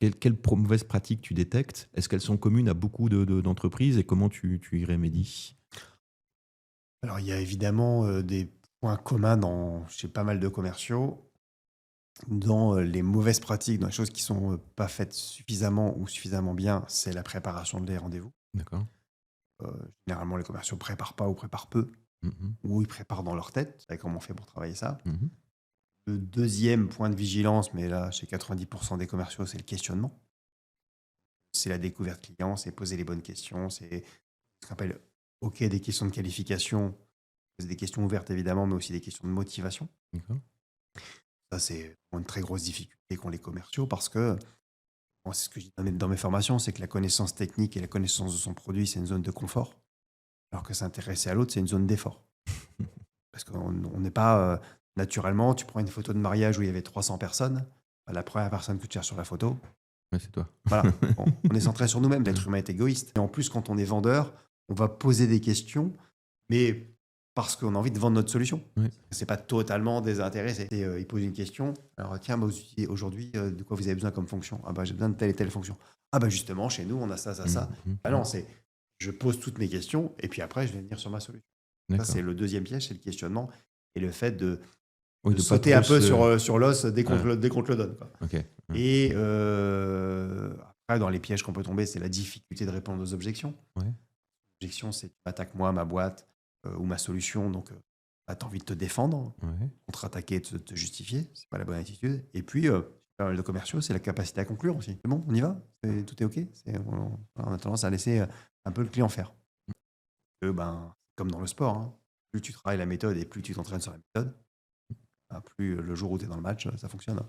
Quelles mauvaises pratiques tu détectes? Est-ce qu'elles sont communes à beaucoup d'entreprises et comment tu y remédies? Alors, il y a évidemment, des points communs chez pas mal de commerciaux. Dans, les mauvaises pratiques, dans les choses qui sont, pas faites suffisamment ou suffisamment bien, c'est la préparation des rendez-vous. D'accord. Généralement, les commerciaux préparent pas ou préparent peu, Mmh mh. ou ils préparent dans leur tête. Vous comment on fait pour travailler ça? Mmh. Le deuxième point de vigilance, mais là, chez 90 des commerciaux, c'est le questionnement. C'est la découverte client, c'est poser les bonnes questions, c'est ce qu'on appelle OK, des questions de qualification, poser des questions ouvertes évidemment, mais aussi des questions de motivation. D'accord. Ça, c'est une très grosse difficulté qu'ont les commerciaux parce que moi, c'est ce que je dis dans mes formations, c'est que la connaissance technique et la connaissance de son produit, c'est une zone de confort, alors que s'intéresser à l'autre, c'est une zone d'effort. Parce qu'on n'est pas, naturellement, tu prends une photo de mariage où il y avait 300 personnes, bah, la première personne que tu cherches sur la photo, Ouais, c'est toi. voilà, on est centré sur nous-mêmes, l'être humain est égoïste. Et en plus, quand on est vendeur, on va poser des questions, mais parce qu'on a envie de vendre notre solution. Ouais. C'est pas totalement désintéressé. Il pose une question: «Alors tiens, bah, aujourd'hui, de quoi vous avez besoin comme fonction?» «Ah bah, j'ai besoin de telle et telle fonction». «Ah bah, justement, chez nous, on a ça, ça, Mmh ça». mh. Ah Mmh. non, c'est je pose toutes mes questions et puis après je vais venir sur ma solution. Ça, D'accord. c'est le deuxième piège, c'est le questionnement et le fait Oui, de de pas sauter un trop peu se sur l'os ah, dès qu'on te le donne, quoi. OK. Ouais. Et après dans les pièges qu'on peut tomber, c'est la difficulté de répondre aux objections. Ouais. L'objection, c'est: «Tu m'attaques moi, ma boîte, ou ma solution», donc bah, tu as envie de te défendre, Ouais. contre-attaquer et te justifier, c'est pas la bonne attitude. Et puis, pas mal de commerciaux, c'est la capacité à conclure aussi. «C'est bon, on y va? Tout est OK?» On a tendance à laisser, un peu le client faire. Ben, comme dans le sport, hein, plus tu travailles la méthode et plus tu t'entraînes sur la méthode, bah, plus, le jour où tu es dans le match, ça fonctionne, hein.